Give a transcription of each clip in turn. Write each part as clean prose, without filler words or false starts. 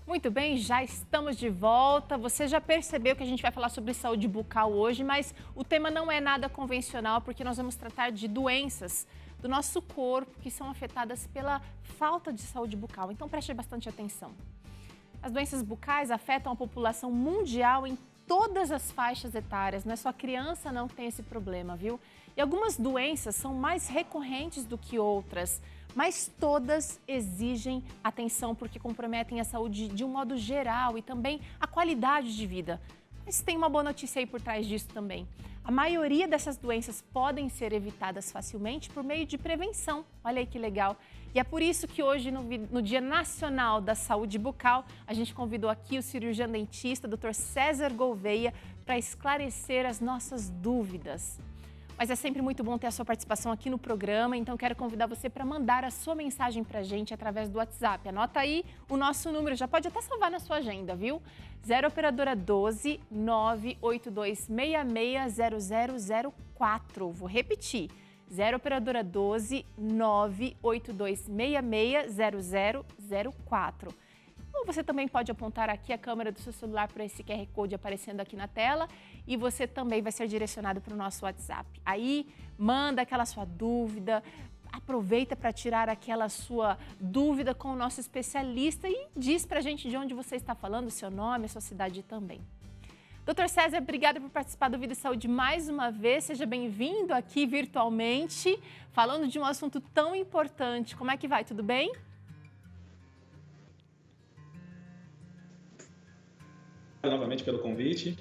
Muito bem, já estamos de volta. Você já percebeu que a gente vai falar sobre saúde bucal hoje, mas o tema não é nada convencional, porque nós vamos tratar de doenças do nosso corpo que são afetadas pela falta de saúde bucal. Então preste bastante atenção. As doenças bucais afetam a população mundial em todas as faixas etárias, não é só criança não que tem esse problema, viu? E algumas doenças são mais recorrentes do que outras, mas todas exigem atenção porque comprometem a saúde de um modo geral e também a qualidade de vida. Mas tem uma boa notícia aí por trás disso também. A maioria dessas doenças podem ser evitadas facilmente por meio de prevenção. Olha aí que legal. E é por isso que hoje, no Dia Nacional da Saúde Bucal, a gente convidou aqui o cirurgião dentista, Dr. César Gouveia, para esclarecer as nossas dúvidas. Mas é sempre muito bom ter a sua participação aqui no programa, então quero convidar você para mandar a sua mensagem para a gente através do WhatsApp. Anota aí o nosso número, já pode até salvar na sua agenda, viu? 0 operadora 12 982660004. Vou repetir. 0 operadora 12 982660004. Ou você também pode apontar aqui a câmera do seu celular para esse QR Code aparecendo aqui na tela e você também vai ser direcionado para o nosso WhatsApp. Aí, manda aquela sua dúvida, aproveita para tirar aquela sua dúvida com o nosso especialista e diz para a gente de onde você está falando, o seu nome, a sua cidade também. Doutor César, obrigada por participar do Vida e Saúde mais uma vez. Seja bem-vindo aqui virtualmente, falando de um assunto tão importante. Como é que vai? Tudo bem? Novamente pelo convite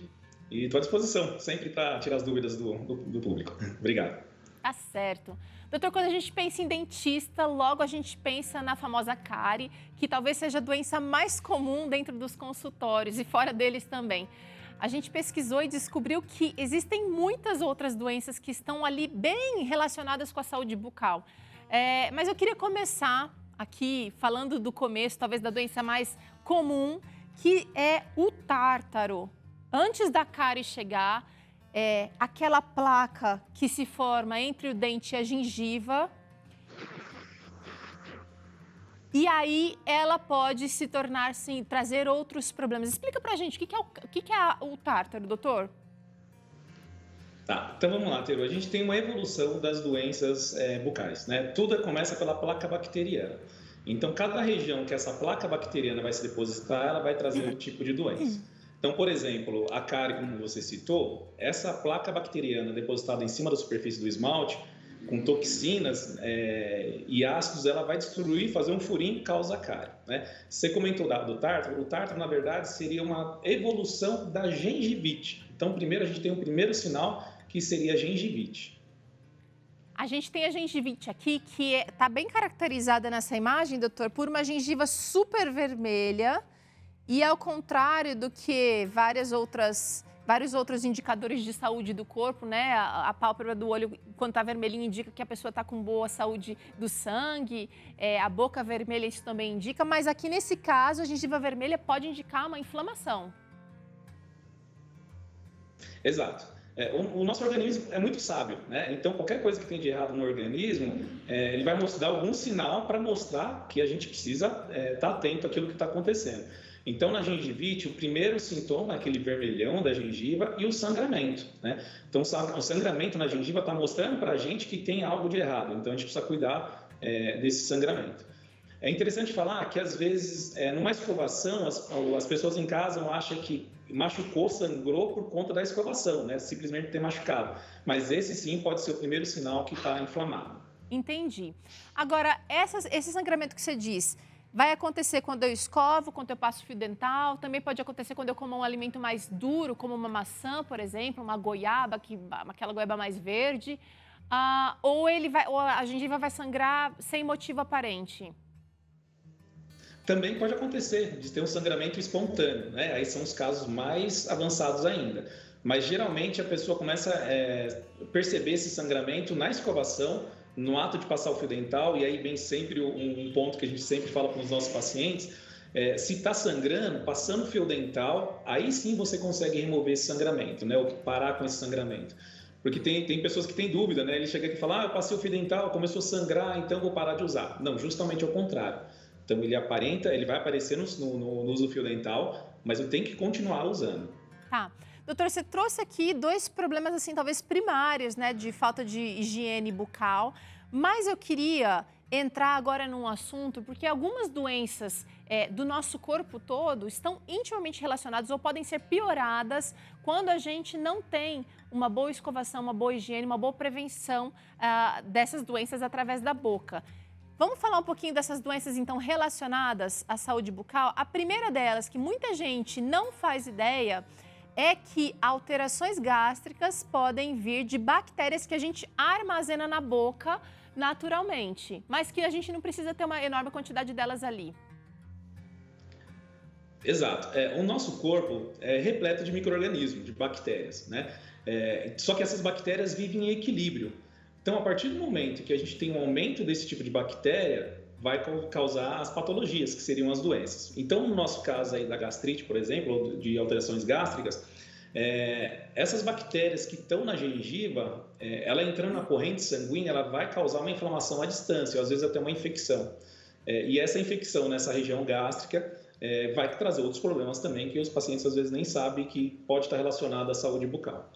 e estou à disposição sempre para tirar as dúvidas do público. Obrigado. Tá certo. Doutor, quando a gente pensa em dentista, logo a gente pensa na famosa cárie, que talvez seja a doença mais comum dentro dos consultórios e fora deles também. A gente pesquisou e descobriu que existem muitas outras doenças que estão ali bem relacionadas com a saúde bucal. Mas eu queria começar aqui falando do começo, talvez da doença mais comum, que é o tártaro. Antes da cárie chegar, aquela placa que se forma entre o dente e a gengiva. E aí ela pode se tornar, sim, trazer outros problemas. Explica pra gente o que é o tártaro, doutor? Tá, então vamos lá, Teru. A gente tem uma evolução das doenças bucais, né? Tudo começa pela placa bacteriana. Então, cada região que essa placa bacteriana vai se depositar, ela vai trazer um tipo de doença. Então, por exemplo, a cárie, como você citou, essa placa bacteriana depositada em cima da superfície do esmalte, com toxinas e ácidos, ela vai destruir, fazer um furinho que causa cárie, né? Você comentou do tártaro. O tártaro, na verdade, seria uma evolução da gengivite. Então, primeiro, a gente tem um primeiro sinal, que seria a gengivite. A gente tem a gengivite aqui, que está bem caracterizada nessa imagem, doutor, por uma gengiva super vermelha e ao contrário do que vários outros indicadores de saúde do corpo, né? A pálpebra do olho, quando está vermelhinha, indica que a pessoa está com boa saúde do sangue, a boca vermelha isso também indica, mas aqui nesse caso a gengiva vermelha pode indicar uma inflamação. Exato. O nosso organismo é muito sábio, né? Então, qualquer coisa que tem de errado no organismo, ele vai mostrar algum sinal para mostrar que a gente precisa estar atento àquilo que está acontecendo. Então, na gengivite, o primeiro sintoma é aquele vermelhão da gengiva e o sangramento, né? Então, o sangramento na gengiva está mostrando para a gente que tem algo de errado. Então, a gente precisa cuidar desse sangramento. É interessante falar que, às vezes, numa escovação, as pessoas em casa acham que machucou, sangrou por conta da escovação, né? Simplesmente ter machucado. Mas esse, sim, pode ser o primeiro sinal que está inflamado. Entendi. Agora, esse sangramento que você diz, vai acontecer quando eu escovo, quando eu passo fio dental, também pode acontecer quando eu como um alimento mais duro, como uma maçã, por exemplo, uma goiaba, aquela goiaba mais verde, ou a gengiva vai sangrar sem motivo aparente? Também pode acontecer de ter um sangramento espontâneo, né? Aí são os casos mais avançados ainda. Mas geralmente a pessoa começa a perceber esse sangramento na escovação, no ato de passar o fio dental, e aí vem sempre um ponto que a gente sempre fala para os nossos pacientes, se está sangrando, passando o fio dental, aí sim você consegue remover esse sangramento, né? Ou parar com esse sangramento. Porque tem pessoas que têm dúvida, né? Ele chega aqui e fala, eu passei o fio dental, começou a sangrar, então vou parar de usar. Não, justamente ao contrário. Então, ele vai aparecer no uso fio dental, mas eu tenho que continuar usando. Tá. Doutor, você trouxe aqui 2 problemas, assim, talvez primários, né, de falta de higiene bucal, mas eu queria entrar agora num assunto, porque algumas doenças do nosso corpo todo estão intimamente relacionadas ou podem ser pioradas quando a gente não tem uma boa escovação, uma boa higiene, uma boa prevenção dessas doenças através da boca. Vamos falar um pouquinho dessas doenças, então, relacionadas à saúde bucal? A primeira delas, que muita gente não faz ideia, é que alterações gástricas podem vir de bactérias que a gente armazena na boca naturalmente, mas que a gente não precisa ter uma enorme quantidade delas ali. Exato. O nosso corpo é repleto de micro-organismos, de bactérias, né? Só que essas bactérias vivem em equilíbrio. Então, a partir do momento que a gente tem um aumento desse tipo de bactéria, vai causar as patologias, que seriam as doenças. Então, no nosso caso aí da gastrite, por exemplo, ou de alterações gástricas, essas bactérias que estão na gengiva, ela entrando na corrente sanguínea, ela vai causar uma inflamação à distância, ou às vezes até uma infecção. E essa infecção nessa região gástrica vai trazer outros problemas também, que os pacientes às vezes nem sabem que pode estar relacionado à saúde bucal.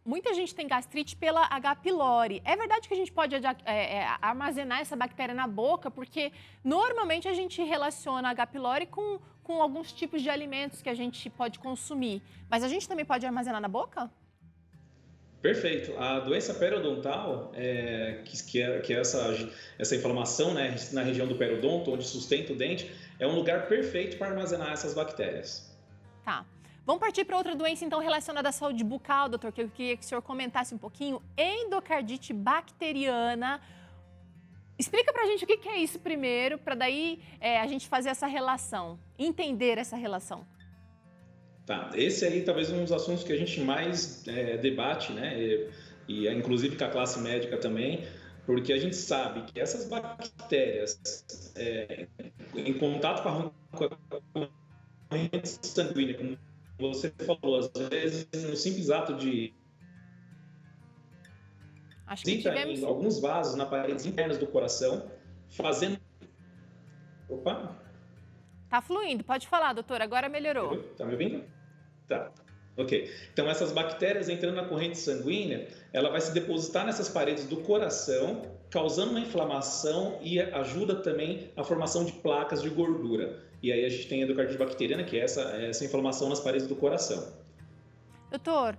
Muita gente tem gastrite pela H. pylori. É verdade que a gente pode armazenar essa bactéria na boca, porque normalmente a gente relaciona a H. pylori com alguns tipos de alimentos que a gente pode consumir. Mas a gente também pode armazenar na boca? Perfeito. A doença periodontal, que é essa inflamação, né, na região do periodonto, onde sustenta o dente, é um lugar perfeito para armazenar essas bactérias. Tá. Vamos partir para outra doença, então, relacionada à saúde bucal, doutor, que eu queria que o senhor comentasse um pouquinho. Endocardite bacteriana. Explica para a gente o que é isso primeiro, para daí a gente fazer essa relação, entender essa relação. Tá, esse aí talvez um dos assuntos que a gente mais debate, né, e inclusive com a classe médica também, porque a gente sabe que essas bactérias, em contato com a corrente sanguínea, como você falou, às vezes no simples ato de em alguns vasos na paredes internas do coração, fazendo... Opa! Tá fluindo, pode falar, doutor, agora melhorou. Tá me ouvindo? Tá. Ok. Então, essas bactérias entrando na corrente sanguínea, ela vai se depositar nessas paredes do coração, causando uma inflamação e ajuda também a formação de placas de gordura. E aí a gente tem a endocardite bacteriana, que é essa inflamação nas paredes do coração. Doutor,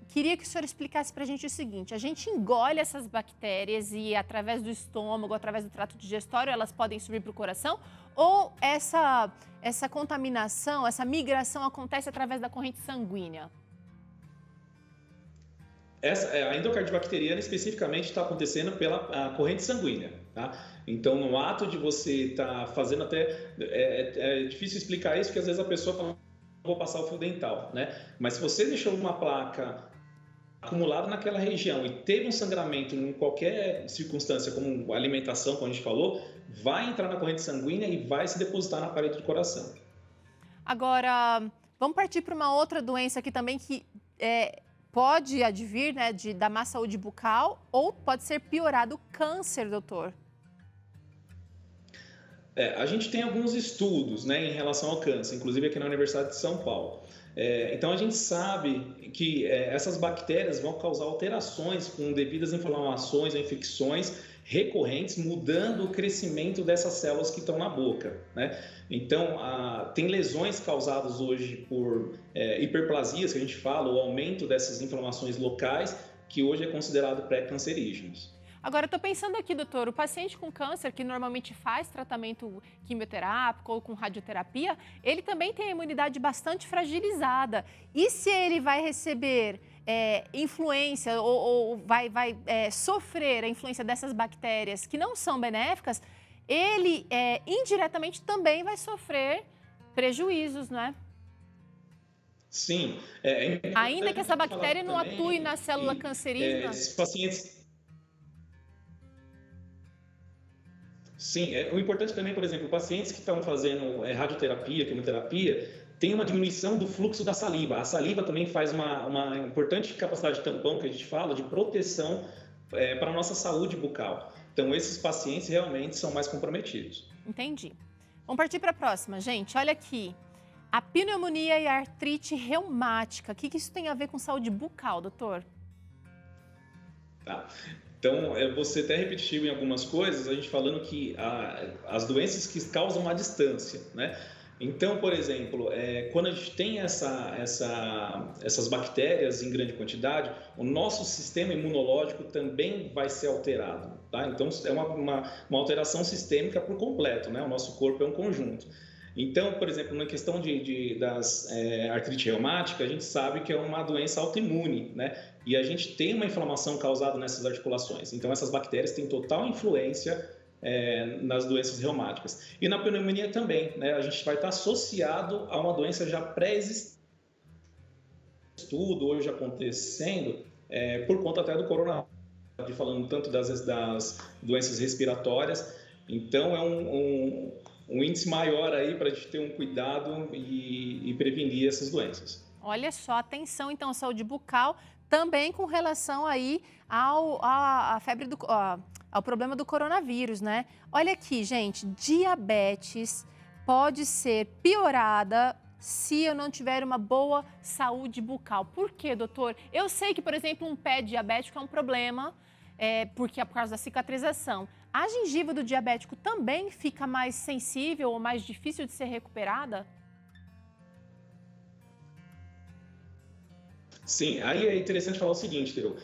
queria que o senhor explicasse para a gente o seguinte: a gente engole essas bactérias e através do estômago, através do trato digestório, elas podem subir para o coração? Ou essa contaminação, essa migração acontece através da corrente sanguínea? A endocardite bacteriana especificamente está acontecendo pela corrente sanguínea, tá? Então, no ato de você estar fazendo é difícil explicar isso, porque às vezes a pessoa fala, vou passar o fio dental, né? Mas se você deixou uma placa acumulada naquela região e teve um sangramento em qualquer circunstância, como alimentação, como a gente falou, vai entrar na corrente sanguínea e vai se depositar na parede do coração. Agora, vamos partir para uma outra doença aqui também que pode advir, né, da má saúde bucal ou pode ser piorado o câncer, doutor. A gente tem alguns estudos, né, em relação ao câncer, inclusive aqui na Universidade de São Paulo. Então, a gente sabe que essas bactérias vão causar alterações com devidas inflamações ou infecções recorrentes, mudando o crescimento dessas células que estão na boca, né? Então, tem lesões causadas hoje por hiperplasias, que a gente fala, o aumento dessas inflamações locais, que hoje é considerado pré-cancerígenos. Agora, eu estou pensando aqui, doutor, o paciente com câncer, que normalmente faz tratamento quimioterápico ou com radioterapia, ele também tem a imunidade bastante fragilizada. E se ele vai receber influência ou vai sofrer a influência dessas bactérias que não são benéficas, ele indiretamente também vai sofrer prejuízos, não é? Sim. Ainda que essa bactéria não atue na célula cancerígena. Esses pacientes... Sim, o importante também, por exemplo, pacientes que estão fazendo radioterapia, quimioterapia, tem uma diminuição do fluxo da saliva. A saliva também faz uma importante capacidade de tampão, que a gente fala, de proteção para a nossa saúde bucal. Então, esses pacientes realmente são mais comprometidos. Entendi. Vamos partir para a próxima, gente. Olha aqui. A pneumonia e a artrite reumática. O que isso tem a ver com saúde bucal, doutor? Tá. Então, eu vou ser até repetitivo em algumas coisas, a gente falando que as doenças que causam a distância, né? Então, por exemplo, quando a gente tem essas bactérias em grande quantidade, o nosso sistema imunológico também vai ser alterado, tá? Então, é uma alteração sistêmica por completo, né? O nosso corpo é um conjunto. Então, por exemplo, na questão das artrite reumática, a gente sabe que é uma doença autoimune, né? E a gente tem uma inflamação causada nessas articulações. Então, essas bactérias têm total influência nas doenças reumáticas. E na pneumonia também, né? A gente vai estar associado a uma doença já pré-existente. Estudo hoje acontecendo por conta até do coronavírus, falando tanto das doenças respiratórias. Então, é um índice maior aí para a gente ter um cuidado e prevenir essas doenças. Olha só, atenção então à saúde bucal, também com relação aí ao problema do coronavírus, né? Olha aqui, gente, diabetes pode ser piorada se eu não tiver uma boa saúde bucal. Por quê, doutor? Eu sei que, por exemplo, um pé diabético é um problema, porque é por causa da cicatrização. A gengiva do diabético também fica mais sensível ou mais difícil de ser recuperada? Sim, aí é interessante falar o seguinte, Terô.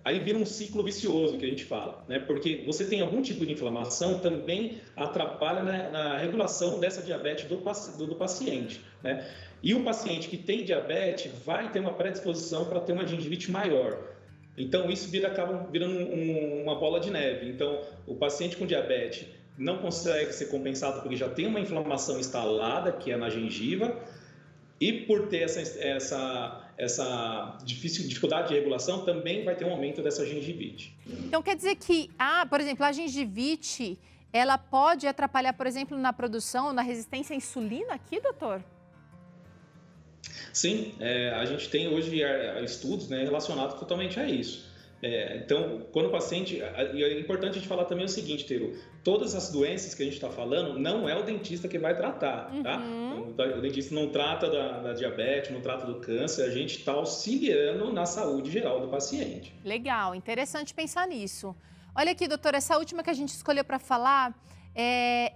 Aí vira um ciclo vicioso que a gente fala, né? Porque você tem algum tipo de inflamação, também atrapalha na regulação dessa diabetes do paciente, né? E o paciente que tem diabetes vai ter uma predisposição para ter uma gengivite maior. Então, isso acaba virando uma bola de neve. Então, o paciente com diabetes não consegue ser compensado porque já tem uma inflamação instalada, que é na gengiva, e por ter essa dificuldade de regulação, também vai ter um aumento dessa gengivite. Então, quer dizer que, por exemplo, a gengivite, ela pode atrapalhar, por exemplo, na produção, na resistência à insulina aqui, doutor? Sim, a gente tem hoje estudos, né, relacionados totalmente a isso. Então, quando o paciente... E é importante a gente falar também o seguinte, Teru, todas as doenças que a gente está falando, não é o dentista que vai tratar, tá? Então, o dentista não trata da diabetes, não trata do câncer, a gente está auxiliando na saúde geral do paciente. Legal, interessante pensar nisso. Olha aqui, doutora, essa última que a gente escolheu para falar é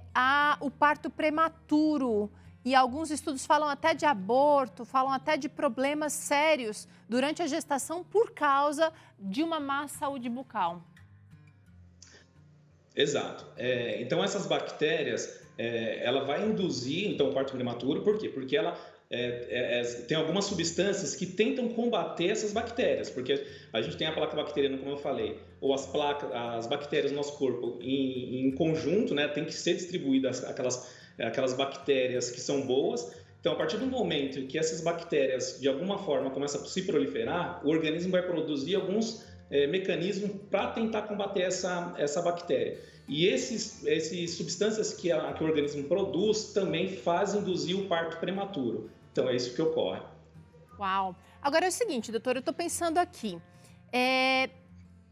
o parto prematuro. E alguns estudos falam até de aborto, falam até de problemas sérios durante a gestação por causa de uma má saúde bucal. Exato. Então, essas bactérias, ela vai induzir o parto prematuro. Por quê? Porque ela tem algumas substâncias que tentam combater essas bactérias. Porque a gente tem a placa bacteriana, como eu falei, ou as bactérias no nosso corpo em conjunto, né, tem que ser distribuídas aquelas bactérias que são boas. Então, a partir do momento que essas bactérias, de alguma forma, começam a se proliferar, o organismo vai produzir alguns mecanismos para tentar combater essa bactéria. E essas substâncias que o organismo produz também fazem induzir o parto prematuro. Então, é isso que ocorre. Uau! Agora é o seguinte, doutor, eu estou pensando aqui.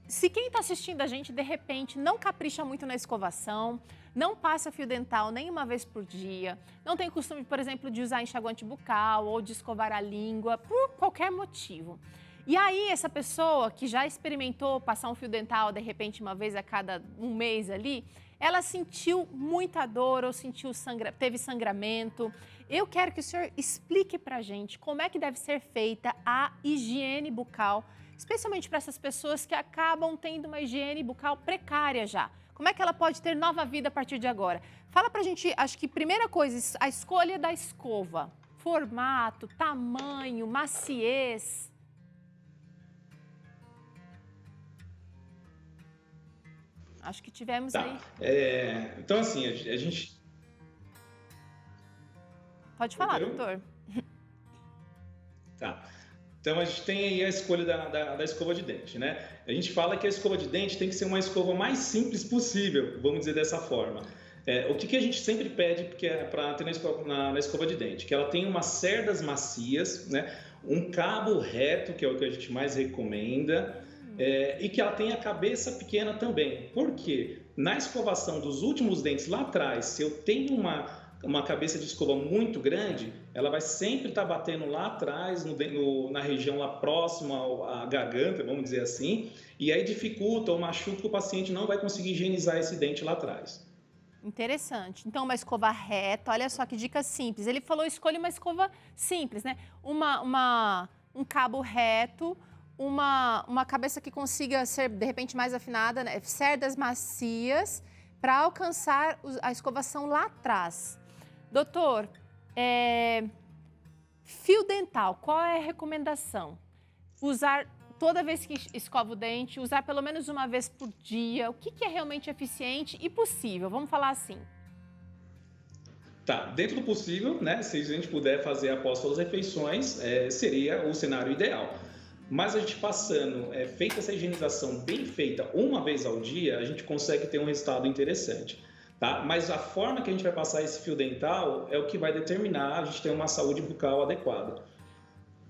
Se quem está assistindo a gente, de repente, não capricha muito na escovação, não passa fio dental nem uma vez por dia, não tem costume, por exemplo, de usar enxaguante bucal ou de escovar a língua, por qualquer motivo. E aí, essa pessoa que já experimentou passar um fio dental, de repente, uma vez a cada um mês ali, ela sentiu muita dor ou teve sangramento. Eu quero que o senhor explique pra gente como é que deve ser feita a higiene bucal, especialmente para essas pessoas que acabam tendo uma higiene bucal precária já. Como é que ela pode ter nova vida a partir de agora? Fala pra gente, acho que primeira coisa, a escolha da escova. Formato, tamanho, maciez. Acho que tivemos aí. Então, assim, a gente... Pode falar, doutor. Tá. Então, a gente tem aí a escolha da escova de dente, né? A gente fala que a escova de dente tem que ser uma escova mais simples possível, vamos dizer dessa forma. O que a gente sempre pede para ter na escova de dente? Que ela tenha umas cerdas macias, né? Um cabo reto, que é o que a gente mais recomenda, e que ela tem a cabeça pequena também. Por quê? Na escovação dos últimos dentes lá atrás, se eu tenho uma cabeça de escova muito grande, ela vai sempre estar batendo lá atrás, na região lá próxima à garganta, vamos dizer assim, e aí dificulta ou machuca, o paciente não vai conseguir higienizar esse dente lá atrás. Interessante. Então, uma escova reta, olha só que dica simples. Ele falou, escolha uma escova simples, né? Um cabo reto, uma cabeça que consiga ser, de repente, mais afinada, né? Cerdas macias, para alcançar a escovação lá atrás. Doutor, fio dental, qual é a recomendação? Usar toda vez que escova o dente, usar pelo menos uma vez por dia. O que é realmente eficiente e possível? Vamos falar assim. Tá, dentro do possível, né? Se a gente puder fazer após todas as refeições, seria o cenário ideal. Mas a gente passando, feita essa higienização bem feita uma vez ao dia, a gente consegue ter um resultado interessante. Tá? Mas a forma que a gente vai passar esse fio dental é o que vai determinar a gente ter uma saúde bucal adequada.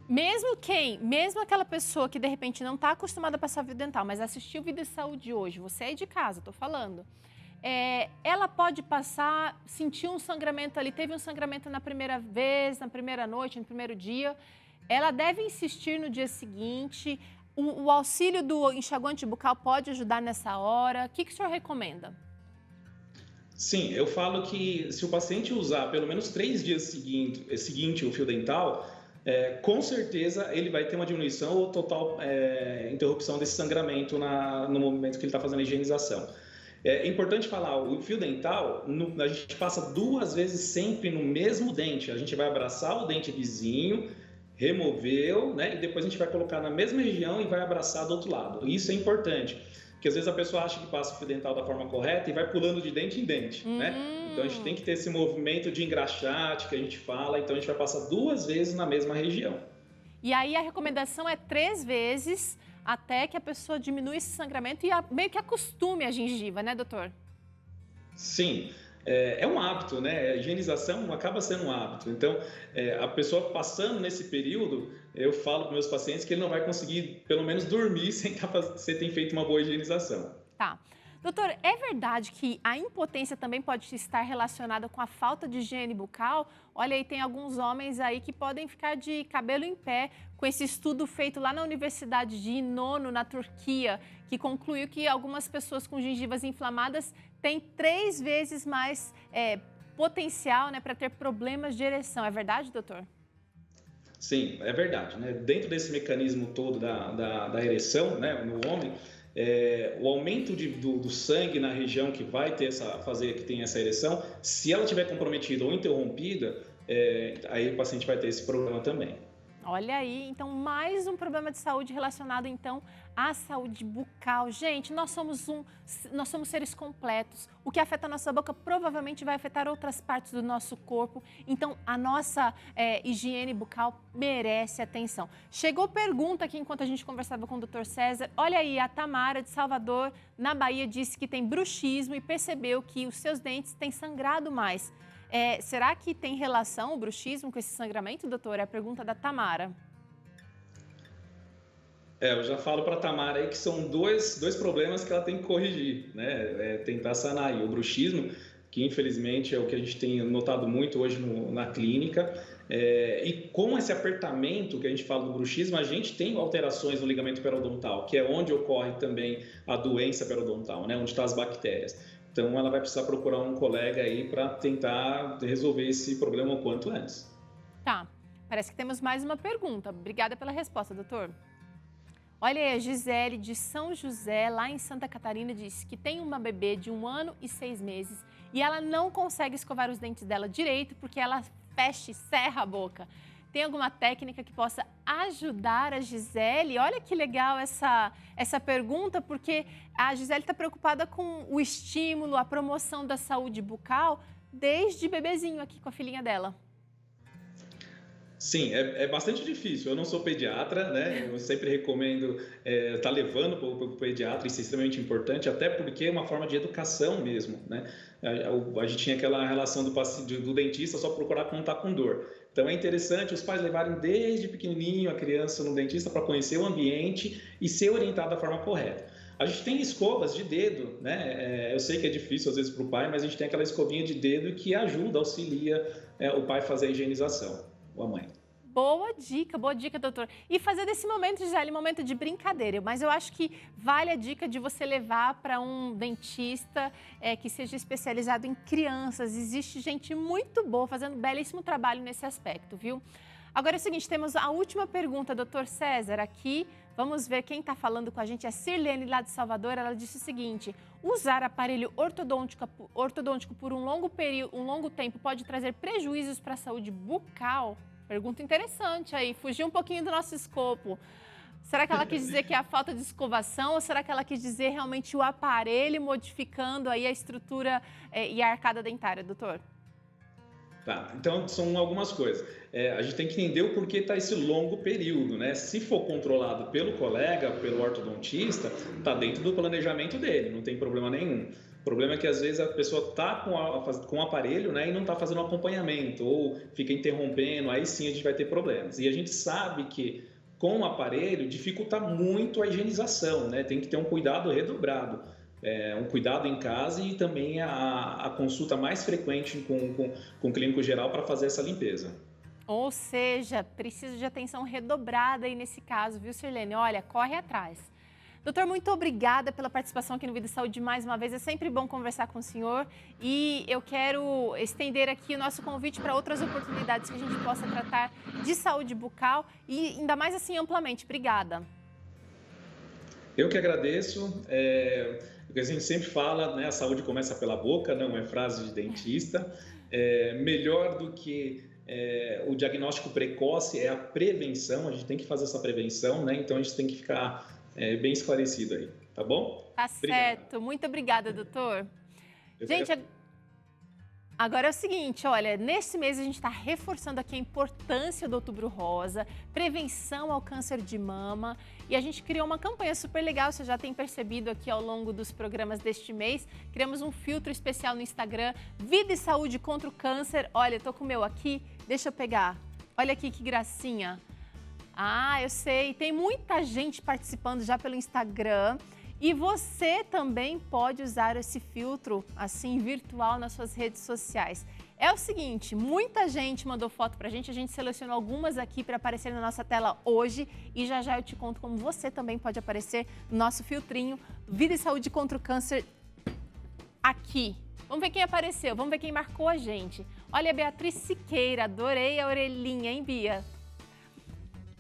Mesmo aquela pessoa que de repente não está acostumada a passar fio dental, mas assistiu o Vida e Saúde hoje, você é de casa, estou falando, ela pode passar, sentir um sangramento ali, teve um sangramento na primeira vez, na primeira noite, no primeiro dia, ela deve insistir no dia seguinte, o auxílio do enxaguante bucal pode ajudar nessa hora, o que o senhor recomenda? Sim, eu falo que se o paciente usar pelo menos 3 dias seguinte o fio dental, com certeza ele vai ter uma diminuição ou total interrupção desse sangramento no momento que ele está fazendo a higienização. É importante falar, o fio dental, a gente passa 2 vezes sempre no mesmo dente. A gente vai abraçar o dente vizinho, removeu, né? E depois a gente vai colocar na mesma região e vai abraçar do outro lado. Isso é importante. Porque às vezes a pessoa acha que passa o fio dental da forma correta e vai pulando de dente em dente, né? Então a gente tem que ter esse movimento de engraxate que a gente fala, então a gente vai passar 2 vezes na mesma região. E aí a recomendação é 3 vezes até que a pessoa diminua esse sangramento e meio que acostume a gengiva, né, doutor? Sim. É um hábito, né? A higienização acaba sendo um hábito. Então, a pessoa passando nesse período, eu falo para meus pacientes que ele não vai conseguir, pelo menos, dormir sem ter feito uma boa higienização. Tá. Doutor, é verdade que a impotência também pode estar relacionada com a falta de higiene bucal? Olha aí, tem alguns homens aí que podem ficar de cabelo em pé com esse estudo feito lá na Universidade de Inono, na Turquia, que concluiu que algumas pessoas com gengivas inflamadas têm 3 vezes mais potencial, né, para ter problemas de ereção. É verdade, doutor? Sim, é verdade, né? Dentro desse mecanismo todo da ereção, né, no homem, o aumento do sangue na região que vai fazer que tem essa ereção, se ela estiver comprometida ou interrompida, aí o paciente vai ter esse problema também. Olha aí, então mais um problema de saúde relacionado então à saúde bucal. Gente, nós somos seres completos. O que afeta a nossa boca provavelmente vai afetar outras partes do nosso corpo. Então a nossa higiene bucal merece atenção. Chegou pergunta aqui enquanto a gente conversava com o Dr. César. Olha aí, a Tamara de Salvador, na Bahia, disse que tem bruxismo e percebeu que os seus dentes têm sangrado mais. Será que tem relação o bruxismo com esse sangramento, doutor? É a pergunta da Tamara. Eu já falo para a Tamara aí que são dois problemas que ela tem que corrigir, né? Tentar sanar aí o bruxismo, que infelizmente é o que a gente tem notado muito hoje na clínica, e com esse apertamento que a gente fala do bruxismo, a gente tem alterações no ligamento periodontal, que é onde ocorre também a doença periodontal, né? Onde estão as bactérias. Então, ela vai precisar procurar um colega aí para tentar resolver esse problema o quanto antes. Tá. Parece que temos mais uma pergunta. Obrigada pela resposta, doutor. Olha aí, a Gisele de São José, lá em Santa Catarina, disse que tem uma bebê de 1 ano e 6 meses e ela não consegue escovar os dentes dela direito porque ela fecha e cerra a boca. Tem alguma técnica que possa ajudar a Gisele? Olha que legal essa pergunta, porque a Gisele está preocupada com o estímulo, a promoção da saúde bucal desde bebezinho aqui com a filhinha dela. Sim, é bastante difícil. Eu não sou pediatra, né? Eu sempre recomendo estar levando para o pediatra, isso é extremamente importante, até porque é uma forma de educação mesmo, né? A gente tinha aquela relação do dentista só procurar contar com dor. Então é interessante os pais levarem desde pequenininho a criança no dentista para conhecer o ambiente e ser orientado da forma correta. A gente tem escovas de dedo, né? Eu sei que é difícil às vezes para o pai, mas a gente tem aquela escovinha de dedo que ajuda, auxilia o pai a fazer a higienização, ou a mãe. Boa dica, doutor. E fazer desse momento, Gisele, um momento de brincadeira. Mas eu acho que vale a dica de você levar para um dentista que seja especializado em crianças. Existe gente muito boa fazendo belíssimo trabalho nesse aspecto, viu? Agora é o seguinte, temos a última pergunta, doutor César, aqui. Vamos ver quem está falando com a gente. É Sirlene, lá de Salvador. Ela disse o seguinte: usar aparelho ortodôntico por um longo tempo pode trazer prejuízos para a saúde bucal? Pergunta interessante aí, fugiu um pouquinho do nosso escopo. Será que ela quis dizer que é a falta de escovação ou será que ela quis dizer realmente o aparelho modificando aí a estrutura e a arcada dentária, doutor? Tá, então são algumas coisas. A gente tem que entender o porquê está esse longo período, né? Se for controlado pelo colega, pelo ortodontista, está dentro do planejamento dele, não tem problema nenhum. O problema é que às vezes a pessoa está com o aparelho, né, e não está fazendo um acompanhamento ou fica interrompendo, aí sim a gente vai ter problemas. E a gente sabe que com o aparelho dificulta muito a higienização, né? Tem que ter um cuidado redobrado. Um cuidado em casa e também a consulta mais frequente com o clínico geral para fazer essa limpeza. Ou seja, precisa de atenção redobrada aí nesse caso, viu, Sirlene? Olha, corre atrás. Doutor, muito obrigada pela participação aqui no Vida e Saúde mais uma vez. É sempre bom conversar com o senhor e eu quero estender aqui o nosso convite para outras oportunidades que a gente possa tratar de saúde bucal e ainda mais assim amplamente. Obrigada. Eu que agradeço. A gente sempre fala, né, a saúde começa pela boca, não é frase de dentista. Melhor do que o diagnóstico precoce é a prevenção, a gente tem que fazer essa prevenção, né? Então a gente tem que ficar bem esclarecido aí, tá bom? Tá certo. Muito obrigada, doutor. Gente, agora é o seguinte, olha, nesse mês a gente está reforçando aqui a importância do Outubro Rosa, prevenção ao câncer de mama, e a gente criou uma campanha super legal, você já tem percebido aqui ao longo dos programas deste mês. Criamos um filtro especial no Instagram, Vida e Saúde contra o Câncer. Olha, eu tô com o meu aqui, deixa eu pegar. Olha aqui que gracinha. Ah, eu sei, tem muita gente participando já pelo Instagram. E você também pode usar esse filtro, assim, virtual nas suas redes sociais. É o seguinte, muita gente mandou foto pra gente, a gente selecionou algumas aqui para aparecer na nossa tela hoje e já eu te conto como você também pode aparecer no nosso filtrinho Vida e Saúde contra o Câncer aqui. Vamos ver quem apareceu, vamos ver quem marcou a gente. Olha, a Beatriz Siqueira, adorei a orelhinha, hein, Bia?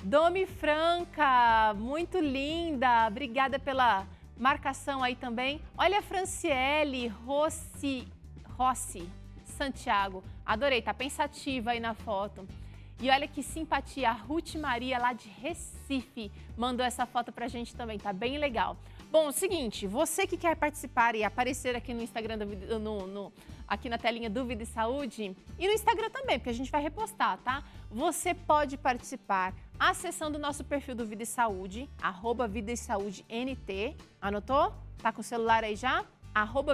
Domi Franca, muito linda, obrigada pela marcação aí também. Olha a Franciele Rossi Santiago, adorei, tá pensativa aí na foto. E olha que simpatia, a Ruth Maria lá de Recife mandou essa foto pra gente também, tá bem legal. Bom, o seguinte, você que quer participar e aparecer aqui no Instagram, aqui na telinha do Vida e Saúde, e no Instagram também, porque a gente vai repostar, tá? Você pode participar acessando o nosso perfil do Vida e Saúde, @VidaeSaúdeNT, anotou? Tá com o celular aí já?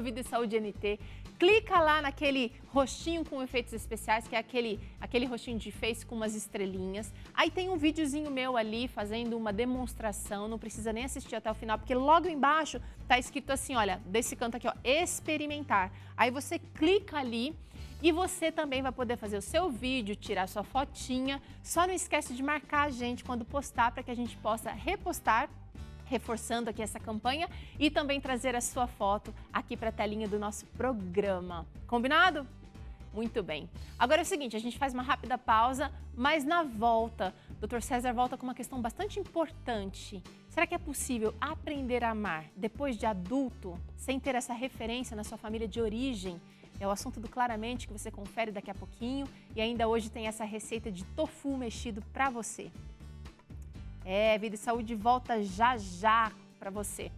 @VidaeSaúdeNT. Clica lá naquele rostinho com efeitos especiais, que é aquele rostinho de face com umas estrelinhas. Aí tem um videozinho meu ali fazendo uma demonstração, não precisa nem assistir até o final, porque logo embaixo tá escrito assim, olha, desse canto aqui, ó, experimentar. Aí você clica ali e você também vai poder fazer o seu vídeo, tirar sua fotinha. Só não esquece de marcar a gente quando postar, para que a gente possa repostar, reforçando aqui essa campanha e também trazer a sua foto aqui para a telinha do nosso programa. Combinado? Muito bem. Agora é o seguinte, a gente faz uma rápida pausa, mas na volta, o Dr. César volta com uma questão bastante importante. Será que é possível aprender a amar depois de adulto, sem ter essa referência na sua família de origem? É o assunto do Claramente que você confere daqui a pouquinho e ainda hoje tem essa receita de tofu mexido para você. Vida e Saúde volta já para você.